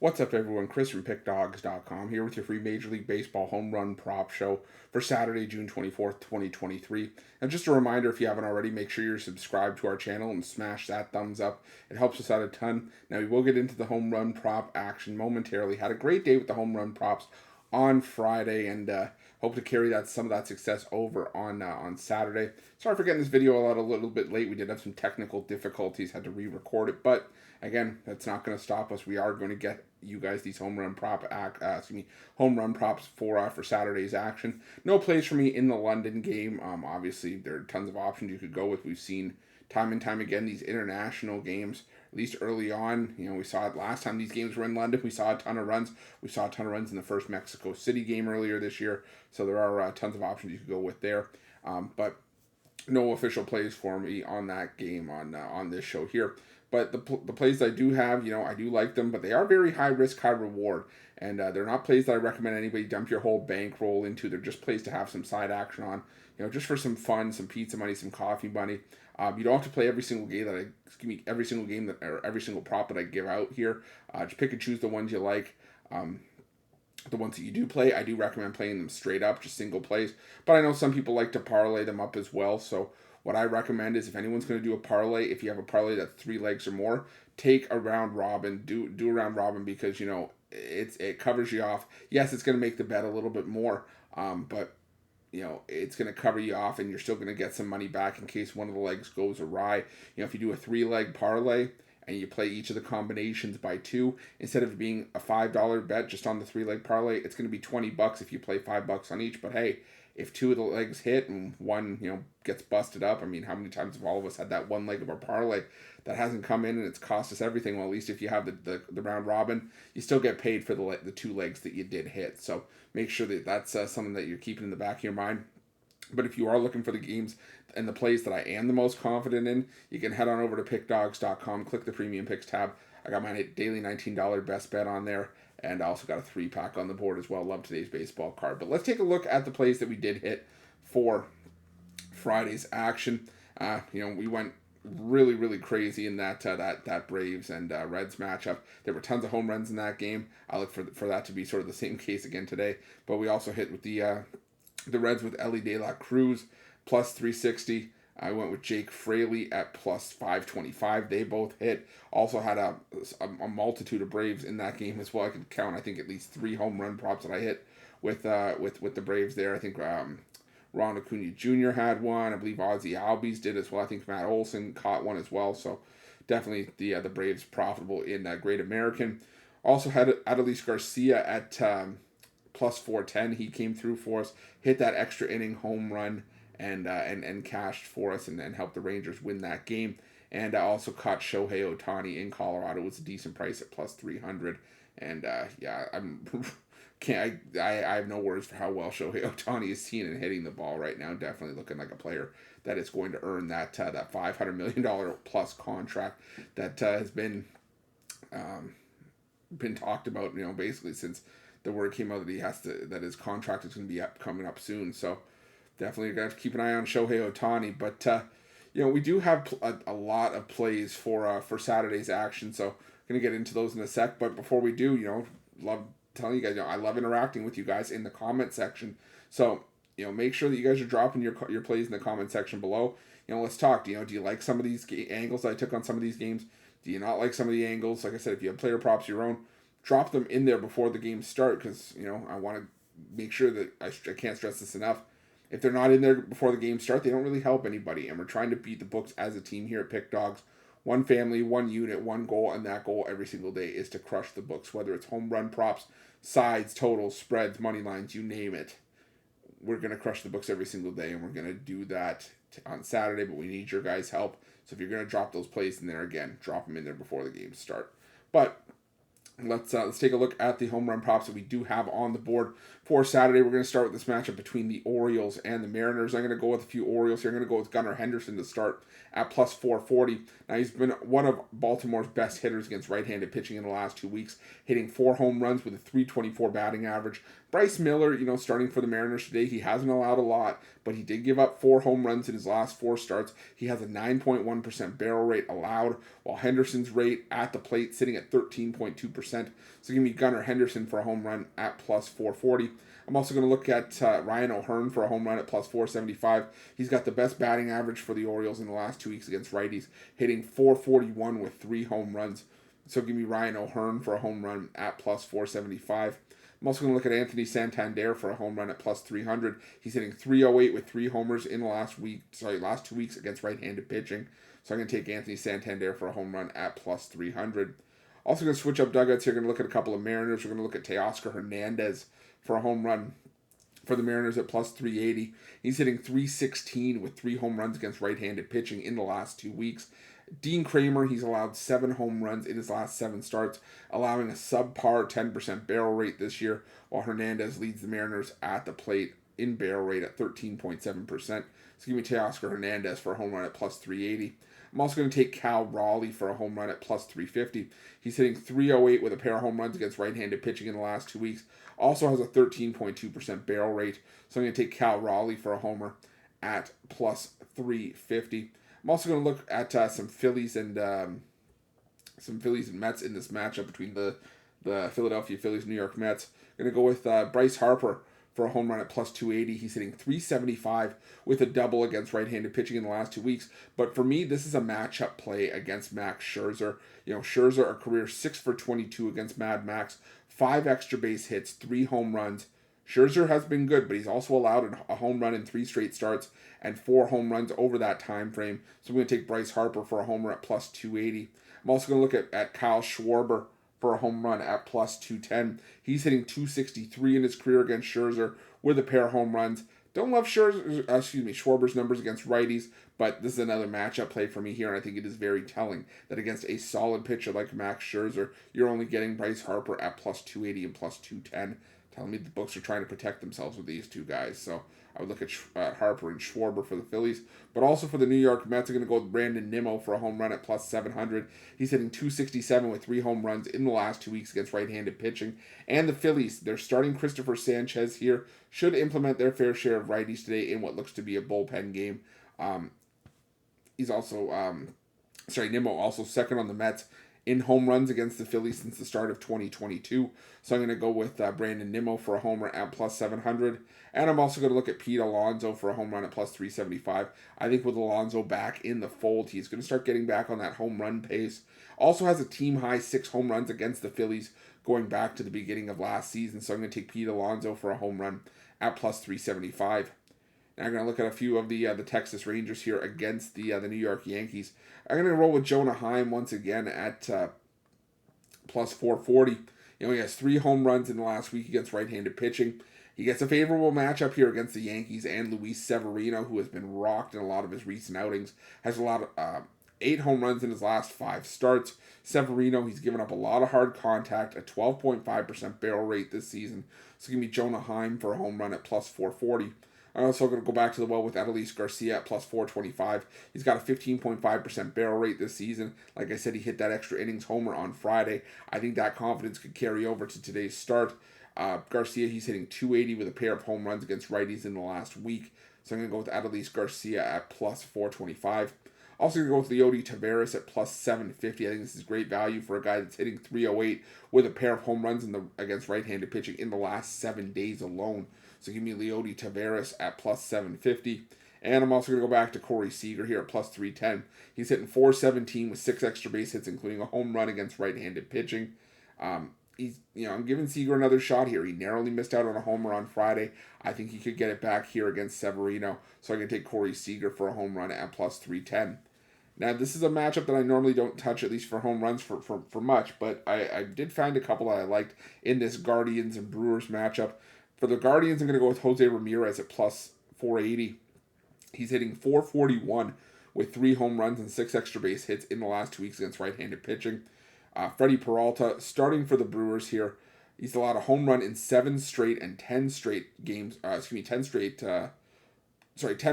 What's up, everyone? Chris from Pickdawgz.com here with your free Major League Baseball home run prop show for Saturday, June 24th, 2023. And just a reminder, if you haven't already, make sure you're subscribed to our channel and smash that thumbs up. It helps us out a ton. Now, we will get into the home run prop action momentarily. Had a great day with the home run props on Friday, and hope to carry some of that success over on Saturday. Sorry for getting this video out a little bit late. We did have some technical difficulties, had to re-record it, but again, that's not going to stop us. We are going to get you guys these home run props for Saturday's action. No plays for me in the London game. Obviously, there are tons of options you could go with. We've seen time and time again these international games, at least early on. We saw it last time these games were in London. We saw a ton of runs. We saw a ton of runs in the first Mexico City game earlier this year. So there are tons of options you could go with there. But no official plays for me on that game on this show here. But the plays I do have, I do like them, but they are very high risk, high reward. And they're not plays that I recommend anybody dump your whole bankroll into. They're just plays to have some side action on, just for some fun, some pizza money, some coffee money. You don't have to play every single game every single prop that I give out here. Just pick and choose the ones you like. The ones that you do play, I do recommend playing them straight up, just single plays. But I know some people like to parlay them up as well. So what I recommend is if anyone's going to do a parlay, if you have a parlay that's 3 legs or more, take a round robin. Do a round robin because it covers you off. Yes, it's going to make the bet a little bit more, but it's going to cover you off, and you're still going to get some money back in case one of the legs goes awry. If you do a 3-leg parlay and you play each of the combinations by 2, instead of being a $5 bet just on the 3-leg parlay, it's going to be $20 if you play $5 on each. But hey, if 2 of the legs hit and one, gets busted up, how many times have all of us had that one leg of a parlay that hasn't come in and it's cost us everything? Well, at least if you have the round robin, you still get paid for the 2 legs that you did hit. So make sure that that's something that you're keeping in the back of your mind. But if you are looking for the games and the plays that I am the most confident in, you can head on over to Pickdawgz.com, click the Premium Picks tab. I got my daily $19 best bet on there, and I also got a 3-pack on the board as well. Love today's baseball card. But let's take a look at the plays that we did hit for Friday's action. We went really, really crazy in that Braves and Reds matchup. There were tons of home runs in that game. I look for that to be sort of the same case again today. But we also hit with the Reds with Ellie De La Cruz plus 360. I went with Jake Fraley at plus 525. They both hit. Also had a multitude of Braves in that game as well. I could count, I think, at least 3 home run props that I hit with the Braves there. I think Ron Acuna Jr. had one. I believe Ozzie Albies did as well. I think Matt Olson caught one as well. So definitely the Braves profitable in Great American. Also had Adolis Garcia at plus 410. He came through for us, hit that extra inning home run, and cashed for us and helped the Rangers win that game. And I also caught Shohei Ohtani in Colorado. It was a decent price at plus 300. And I have no words for how well Shohei Ohtani is seeing and hitting the ball right now. Definitely looking like a player that is going to earn that $500 million plus contract that has been talked about, basically since the word came out that his contract is going to be coming up soon. So definitely you're going to have to keep an eye on Shohei Ohtani. But we do have a lot of plays for Saturday's action. So going to get into those in a sec. But before we do, love telling you guys, I love interacting with you guys in the comment section. So make sure that you guys are dropping your plays in the comment section below. Let's talk. Do you like some of these angles that I took on some of these games? Do you not like some of the angles? Like I said, if you have player props your own, drop them in there before the games start, because I want to make sure that I can't stress this enough. If they're not in there before the games start, they don't really help anybody. And we're trying to beat the books as a team here at Pickdawgz. One family, one unit, one goal, and that goal every single day is to crush the books. Whether it's home run props, sides, totals, spreads, money lines, you name it. We're going to crush the books every single day, and we're going to do that on Saturday, but we need your guys' help. So if you're going to drop those plays in there, again, drop them in there before the games start. But let's take a look at the home run props that we do have on the board for Saturday. We're going to start with this matchup between the Orioles and the Mariners. I'm going to go with a few Orioles here. I'm going to go with Gunnar Henderson to start at plus 440. Now, he's been one of Baltimore's best hitters against right-handed pitching in the last 2 weeks, hitting 4 home runs with a .324 batting average. Bryce Miller, starting for the Mariners today, he hasn't allowed a lot, but he did give up 4 home runs in his last 4 starts. He has a 9.1% barrel rate allowed, while Henderson's rate at the plate sitting at 13.2%. 100%. So give me Gunnar Henderson for a home run at plus 440. I'm also going to look at Ryan O'Hearn for a home run at plus 475. He's got the best batting average for the Orioles in the last 2 weeks against righties, hitting 441 with 3 home runs. So give me Ryan O'Hearn for a home run at plus 475. I'm also going to look at Anthony Santander for a home run at plus 300. He's hitting 308 with 3 homers in the last 2 weeks against right-handed pitching. So I'm going to take Anthony Santander for a home run at plus 300. Also going to switch up dugouts here. Going to look at a couple of Mariners. We're going to look at Teoscar Hernandez for a home run for the Mariners at plus 380. He's hitting 316 with 3 home runs against right-handed pitching in the last 2 weeks. Dean Kramer, he's allowed 7 home runs in his last 7 starts, allowing a subpar 10% barrel rate this year, while Hernandez leads the Mariners at the plate in barrel rate at 13.7%. So give me Teoscar Hernandez for a home run at plus 380. I'm also going to take Cal Raleigh for a home run at plus 350. He's hitting 308 with a pair of home runs against right-handed pitching in the last 2 weeks. Also has a 13.2% barrel rate. So I'm going to take Cal Raleigh for a homer at plus 350. I'm also going to look at some Phillies and Mets in this matchup between the Philadelphia Phillies and New York Mets. I'm going to go with Bryce Harper for a home run at plus 280. He's hitting 375 with a double against right-handed pitching in the last 2 weeks. But for me, this is a matchup play against Max Scherzer. Scherzer, a career 6 for 22 against Mad Max, 5 extra base hits, 3 home runs. Scherzer has been good, but he's also allowed a home run in 3 straight starts and 4 home runs over that time frame. So I'm going to take Bryce Harper for a homer at plus 280. I'm also going to look at Kyle Schwarber for a home run at plus 210. He's hitting 263 in his career against Scherzer with a pair of home runs. Don't love Schwarber's numbers against righties, but this is another matchup play for me here, and I think it is very telling that against a solid pitcher like Max Scherzer, you're only getting Bryce Harper at plus 280 and plus 210. Telling me the books are trying to protect themselves with these 2 guys. So I would look at Harper and Schwarber for the Phillies. But also for the New York Mets, I'm going to go with Brandon Nimmo for a home run at plus 700. He's hitting 267 with 3 home runs in the last 2 weeks against right-handed pitching. And the Phillies, they're starting Christopher Sanchez here, should implement their fair share of righties today in what looks to be a bullpen game. Nimmo also second on the Mets in home runs against the Phillies since the start of 2022. So I'm going to go with Brandon Nimmo for a homer at plus 700. And I'm also going to look at Pete Alonso for a home run at plus 375. I think with Alonso back in the fold, he's going to start getting back on that home run pace. Also has a team-high 6 home runs against the Phillies going back to the beginning of last season. So I'm going to take Pete Alonso for a home run at plus 375. Now I'm going to look at a few of the Texas Rangers here against the New York Yankees. I'm going to roll with Jonah Heim once again at plus 440. He has 3 home runs in the last week against right-handed pitching. He gets a favorable matchup here against the Yankees and Luis Severino, who has been rocked in a lot of his recent outings. Has a lot of 8 home runs in his last 5 starts. Severino, he's given up a lot of hard contact, a 12.5% barrel rate this season. So give me Jonah Heim for a home run at plus 440. I'm also going to go back to the well with Adolis Garcia at plus 425. He's got a 15.5% barrel rate this season. Like I said, he hit that extra innings homer on Friday. I think that confidence could carry over to today's start. Garcia, he's hitting 280 with a pair of home runs against righties in the last week. So I'm going to go with Adolis Garcia at plus 425. Also going to go with Leody Taveras at plus 750. I think this is great value for a guy that's hitting 308 with a pair of home runs against right-handed pitching in the last 7 days alone. So give me Leody Taveras at plus 750. And I'm also going to go back to Corey Seager here at plus 310. He's hitting 417 with 6 extra base hits, including a home run against right-handed pitching. I'm giving Seager another shot here. He narrowly missed out on a homer on Friday. I think he could get it back here against Severino. So I'm going to take Corey Seager for a home run at plus 310. Now, this is a matchup that I normally don't touch, at least for home runs, for much. But I did find a couple that I liked in this Guardians and Brewers matchup. For the Guardians, I'm going to go with Jose Ramirez at plus 480. He's hitting 441 with 3 home runs and 6 extra base hits in the last 2 weeks against right-handed pitching. Freddie Peralta, starting for the Brewers here. He's allowed a home run in 7 straight and 10 straight games. 10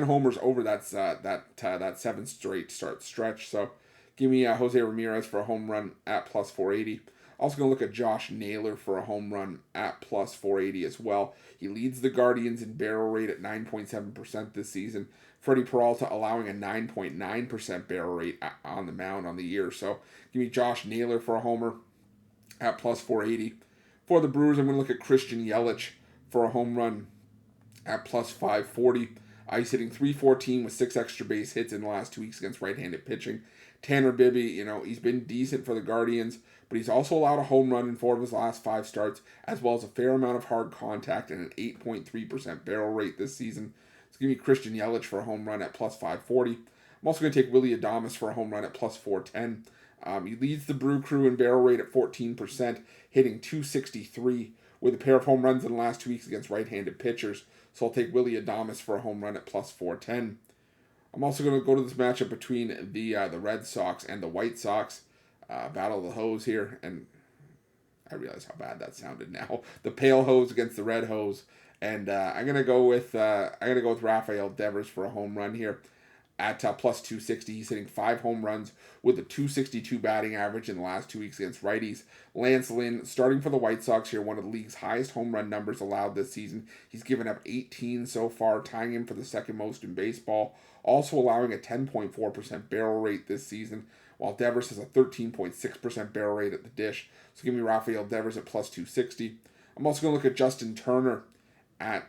homers over that 7 straight start stretch. So give me Jose Ramirez for a home run at plus 480. Also going to look at Josh Naylor for a home run at plus 480 as well. He leads the Guardians in barrel rate at 9.7% this season. Freddie Peralta allowing a 9.9% barrel rate on the mound on the year. So give me Josh Naylor for a homer at plus 480. For the Brewers, I'm going to look at Christian Yelich for a home run at plus 540. He's hitting 314 with 6 extra base hits in the last 2 weeks against right-handed pitching. Tanner Bibby, he's been decent for the Guardians, but he's also allowed a home run in 4 of his last 5 starts, as well as a fair amount of hard contact and an 8.3% barrel rate this season. It's going to be Christian Yelich for a home run at plus 540. I'm also going to take Willy Adames for a home run at plus 410. He leads the Brew Crew in barrel rate at 14%, hitting 263 with a pair of home runs in the last 2 weeks against right-handed pitchers. So I'll take Willy Adames for a home run at plus 410. I'm also going to go to this matchup between the Red Sox and the White Sox. Battle of the Hose here, and I realize how bad that sounded now. The Pale Hose against the Red Hose, and I'm gonna go with Rafael Devers for a home run here at plus 260. He's hitting 5 home runs with a 262 batting average in the last 2 weeks against righties. Lance Lynn, starting for the White Sox here, one of the league's highest home run numbers allowed this season. He's given up 18 so far, tying him for the second most in baseball. Also allowing a 10.4% barrel rate this season, while Devers has a 13.6% barrel rate at the dish. So give me Rafael Devers at plus 260. I'm also going to look at Justin Turner at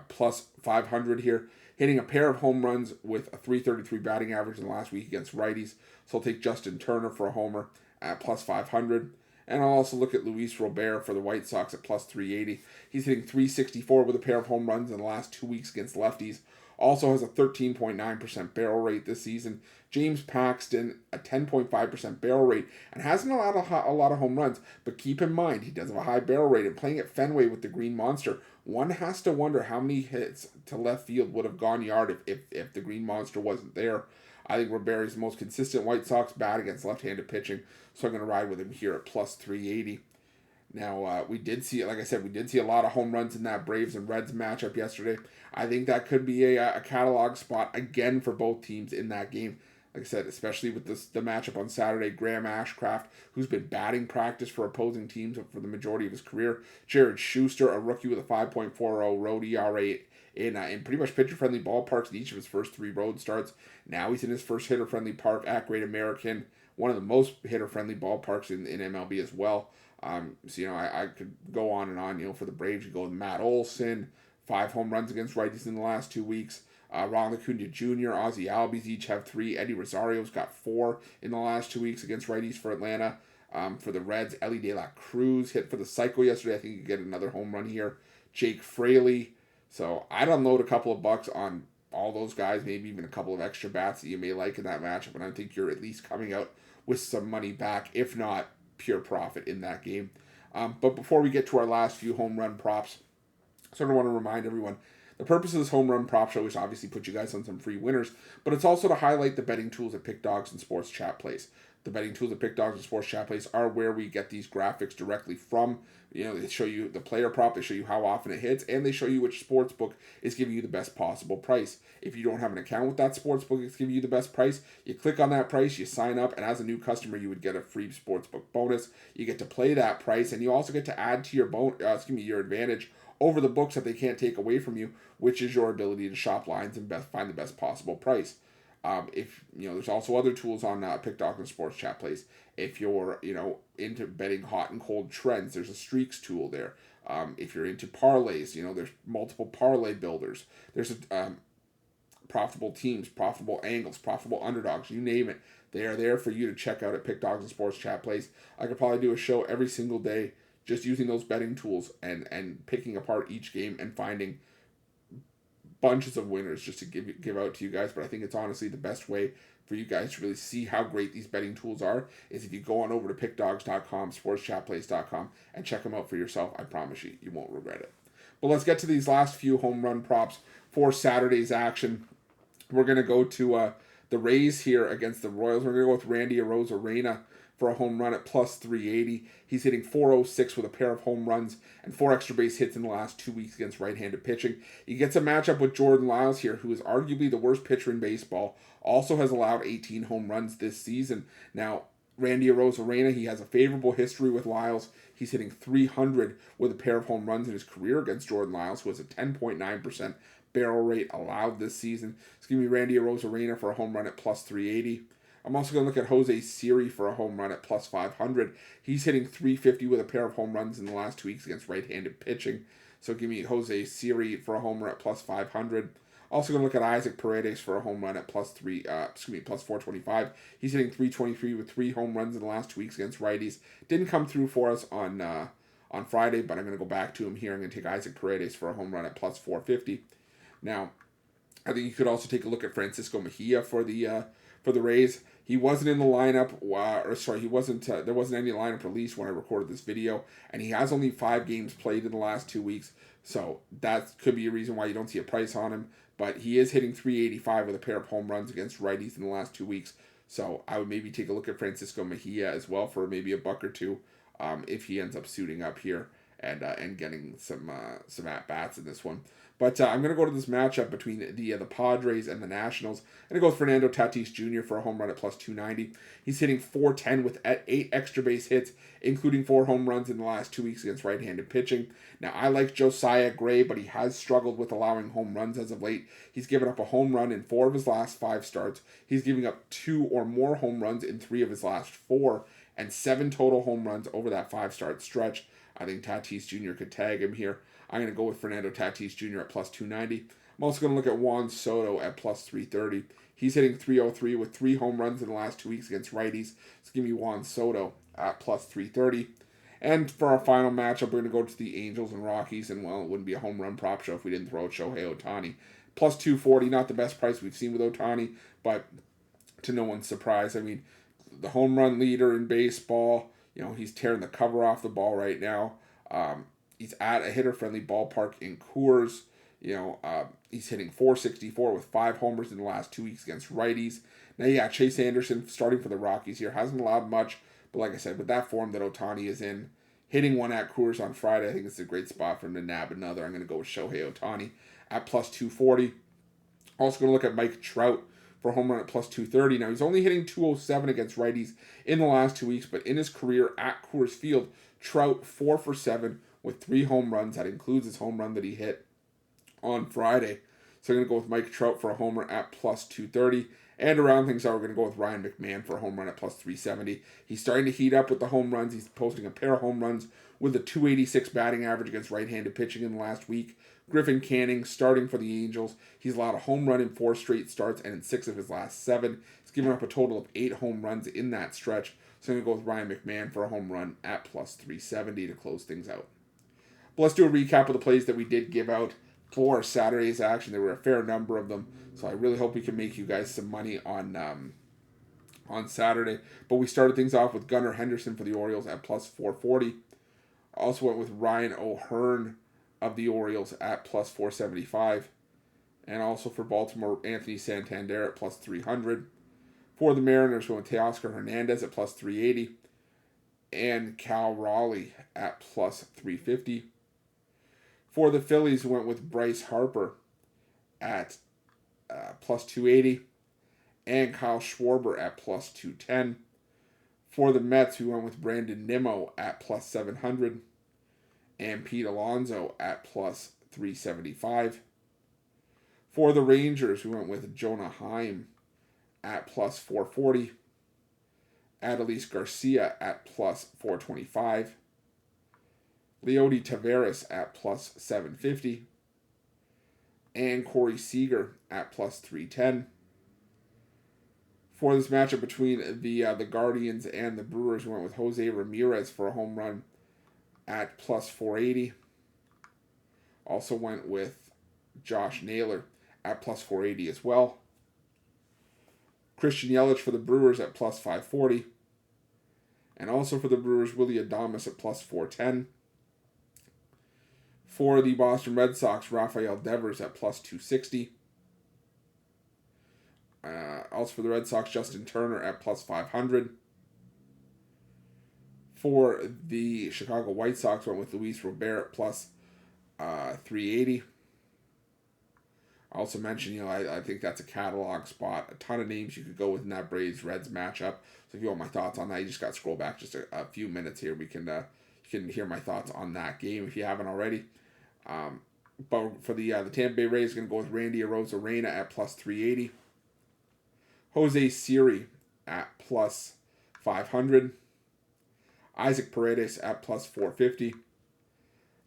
plus 500 here, hitting a pair of home runs with a 333 batting average in the last week against righties. So I'll take Justin Turner for a homer at plus 500. And I'll also look at Luis Robert for the White Sox at plus 380. He's hitting 364 with a pair of home runs in the last 2 weeks against lefties. Also has a 13.9% barrel rate this season. James Paxton, a 10.5% barrel rate, and hasn't allowed a lot of home runs. But keep in mind, he does have a high barrel rate, and playing at Fenway with the Green Monster, one has to wonder how many hits to left field would have gone yard if the Green Monster wasn't there. I think Robert is the most consistent White Sox bat against left-handed pitching, so I'm going to ride with him here at plus 380. Now, we did see a lot of home runs in that Braves and Reds matchup yesterday. I think that could be a catalog spot again for both teams in that game. Like I said, especially with the matchup on Saturday, Graham Ashcraft, who's been batting practice for opposing teams for the majority of his career. Jared Schuster, a rookie with a 5.40 road ERA in pretty much pitcher-friendly ballparks in each of his first 3 road starts. Now he's in his first hitter-friendly park at Great American, one of the most hitter-friendly ballparks in MLB as well. I could go on and on. For the Braves, you go with Matt Olson, 5 home runs against righties in the last 2 weeks. Ronald Acuna Jr., Ozzie Albies each have 3. Eddie Rosario's got 4 in the last 2 weeks against righties for Atlanta. For the Reds, Ellie De La Cruz hit for the Psycho yesterday. I think you could get another home run here. Jake Fraley. So I'd unload a couple of bucks on all those guys, maybe even a couple of extra bats that you may like in that matchup, and I think you're at least coming out with some money back, if not pure profit in that game. But before we get to our last few home run props, I sort of want to remind everyone, the purpose of this home run prop show is obviously put you guys on some free winners, but it's also to highlight the betting tools at Pickdawgz and Sports Chat Plays. The betting tools at Pickdawgz and Sports Chat Plays are where we get these graphics directly from. They show you the player prop, they show you how often it hits, and they show you which sports book is giving you the best possible price. If you don't have an account with that sports book, it's giving you the best price. You click on that price, you sign up, and as a new customer, you would get a free sports book bonus. You get to play that price, and you also get to add to your advantage over the books that they can't take away from you, which is your ability to shop lines and find the best possible price. There's also other tools on Pickdawgz and Sports Chat Plays. If you're, into betting hot and cold trends, there's a streaks tool there. If you're into parlays, there's multiple parlay builders. There's profitable teams, profitable angles, profitable underdogs, you name it. They are there for you to check out at Pickdawgz and Sports Chat Plays. I could probably do a show every single day just using those betting tools and picking apart each game and finding bunches of winners just to give out to you guys. But I think it's honestly the best way for you guys to really see how great these betting tools are is if you go on over to pickdawgz.com, sportschatplays.com, and check them out for yourself. I promise you won't regret it. But let's get to these last few home run props for Saturday's action. We're going to go to the Rays here against the Royals. We're going to go with Randy Arozarena for a home run at plus 380. He's hitting 406 with a pair of home runs and 4 extra base hits in the last 2 weeks against right-handed pitching. He gets a matchup with Jordan Lyles here, who is arguably the worst pitcher in baseball, also has allowed 18 home runs this season. Now, Randy Arozarena, he has a favorable history with Lyles. He's hitting 300 with a pair of home runs in his career against Jordan Lyles, who has a 10.9% barrel rate allowed this season. It's going to be Randy Arozarena for a home run at plus 380. I'm also going to look at Jose Siri for a home run at plus 500. He's hitting 350 with a pair of home runs in the last 2 weeks against right-handed pitching. So give me Jose Siri for a home run at plus 500. Also going to look at Isaac Paredes for a home run at plus 425. He's hitting 323 with 3 home runs in the last 2 weeks against righties. Didn't come through for us on Friday, but I'm going to go back to him here. I'm going to take Isaac Paredes for a home run at plus 450. Now, I think you could also take a look at Francisco Mejia for the Rays. He wasn't in the lineup, he wasn't. There wasn't any lineup released when I recorded this video, and he has only 5 games played in the last 2 weeks. So that could be a reason why you don't see a price on him. But he is hitting 385 with a pair of home runs against righties in the last 2 weeks. So I would maybe take a look at Francisco Mejia as well for maybe a buck or two, if he ends up suiting up here and getting some at bats in this one. But I'm going to go to this matchup between the Padres and the Nationals. I'm going to go with Fernando Tatis Jr. for a home run at plus 290. He's hitting 410 with 8 extra base hits, including 4 home runs in the last 2 weeks against right-handed pitching. Now, I like Josiah Gray, but he has struggled with allowing home runs as of late. He's given up a home run in 4 of his last 5 starts. He's giving up 2 or more home runs in 3 of his last 4, and 7 total home runs over that 5-start stretch. I think Tatis Jr. could tag him here. I'm going to go with Fernando Tatis Jr. at plus 290. I'm also going to look at Juan Soto at plus 330. He's hitting 303 with 3 home runs in the last 2 weeks against righties. So give me Juan Soto at plus 330. And for our final matchup, we're going to go to the Angels and Rockies. And, well, it wouldn't be a home run prop show if we didn't throw out Shohei Ohtani. Plus 240, not the best price we've seen with Ohtani, but to no one's surprise. I mean, the home run leader in baseball, he's tearing the cover off the ball right now. He's at a hitter-friendly ballpark in Coors. He's hitting 464 with 5 homers in the last 2 weeks against righties. Now, yeah, Chase Anderson starting for the Rockies here hasn't allowed much, but like I said, with that form that Ohtani is in, hitting one at Coors on Friday, I think it's a great spot for him to nab another. I'm going to go with Shohei Ohtani at plus 240. Also going to look at Mike Trout for a home run at plus 230. Now, he's only hitting 207 against righties in the last 2 weeks, but in his career at Coors Field, Trout 4 for 7 with 3 home runs. That includes his home run that he hit on Friday. So I'm going to go with Mike Trout for a homer at plus 230. And around things out, we're going to go with Ryan McMahon for a home run at plus 370. He's starting to heat up with the home runs. He's posting a pair of home runs with a 286 batting average against right-handed pitching in the last week. Griffin Canning starting for the Angels. He's allowed a home run in 4 straight starts and in 6 of his last 7. He's given up a total of 8 home runs in that stretch. So I'm going to go with Ryan McMahon for a home run at plus 370 to close things out. But let's do a recap of the plays that we did give out for Saturday's action. There were a fair number of them, so I really hope we can make you guys some money on Saturday. But we started things off with Gunnar Henderson for the Orioles at plus 440. Also went with Ryan O'Hearn of the Orioles at plus 475. And also for Baltimore, Anthony Santander at plus 300. For the Mariners, we went with Teoscar Hernandez at plus 380. And Cal Raleigh at plus 350. For the Phillies, we went with Bryce Harper at plus 280. And Kyle Schwarber at plus 210. For the Mets, we went with Brandon Nimmo at plus 700. And Pete Alonso at plus 375. For the Rangers, we went with Jonah Heim at plus 440. Adolis Garcia at plus 425. Leody Taveras at plus 750. And Corey Seager at plus 310. For this matchup between the Guardians and the Brewers, we went with Jose Ramirez for a home run at plus 480. Also went with Josh Naylor at plus 480 as well. Christian Yelich for the Brewers at plus 540. And also for the Brewers, Willy Adames at plus 410. For the Boston Red Sox, Rafael Devers at plus 260. Also for the Red Sox, Justin Turner at plus 500. For the Chicago White Sox, went with Luis Robert at plus 380. I also mentioned, I think that's a catalog spot. A ton of names you could go with in that Braves-Reds matchup. So if you want my thoughts on that, you just got to scroll back just a few minutes here. You can hear my thoughts on that game if you haven't already. But for the Tampa Bay Rays, going to go with Randy Arozarena at plus 380. Jose Siri at plus 500. Isaac Paredes at plus 450.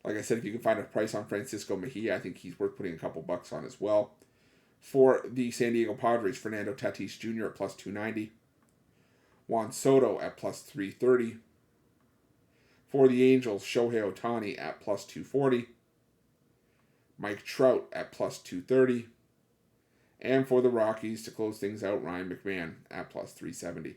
Like I said, if you can find a price on Francisco Mejia, I think he's worth putting a couple bucks on as well. For the San Diego Padres, Fernando Tatis Jr. at plus 290. Juan Soto at plus 330. For the Angels, Shohei Ohtani at plus 240. Mike Trout at plus 230. And for the Rockies, to close things out, Ryan McMahon at plus 370.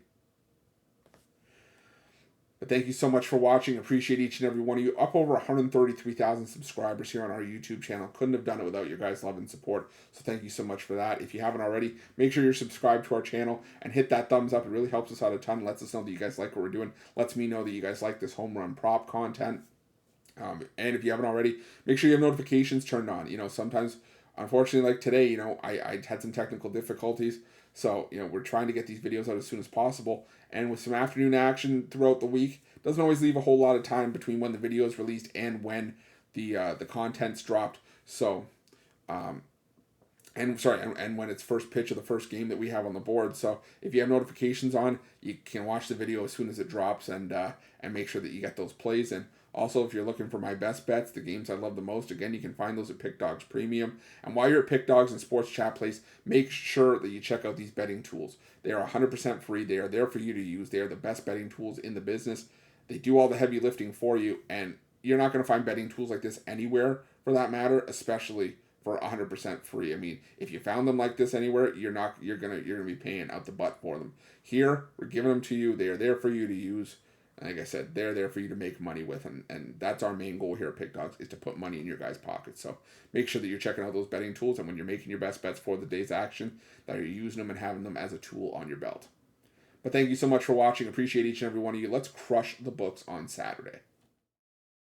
But thank you so much for watching. Appreciate each and every one of you. Up over 133,000 subscribers here on our YouTube channel. Couldn't have done it without your guys' love and support. So thank you so much for that. If you haven't already, make sure you're subscribed to our channel and hit that thumbs up. It really helps us out a ton. Lets us know that you guys like what we're doing. Lets me know that you guys like this home run prop content. And if you haven't already, make sure you have notifications turned on. Sometimes, unfortunately, like today, I had some technical difficulties. So, we're trying to get these videos out as soon as possible. And with some afternoon action throughout the week, doesn't always leave a whole lot of time between when the video is released and when the content's dropped. So, and when it's first pitch of the first game that we have on the board. So if you have notifications on, you can watch the video as soon as it drops and make sure that you get those plays in. Also, if you're looking for my best bets, the games I love the most, again, you can find those at Pickdawgz Premium. And while you're at Pickdawgz and Sports Chat Place, make sure that you check out these betting tools. They are 100% free. They are there for you to use. They are the best betting tools in the business. They do all the heavy lifting for you, and you're not going to find betting tools like this anywhere, for that matter, especially for 100% free. I mean, if you found them like this anywhere, you're gonna be paying out the butt for them. Here, we're giving them to you. They are there for you to use. Like I said, they're there for you to make money with, and that's our main goal here at Pickdawgz, is to put money in your guys' pockets. So make sure that you're checking out those betting tools, and when you're making your best bets for the day's action, that you're using them and having them as a tool on your belt. But thank you so much for watching. Appreciate each and every one of you. Let's crush the books on Saturday.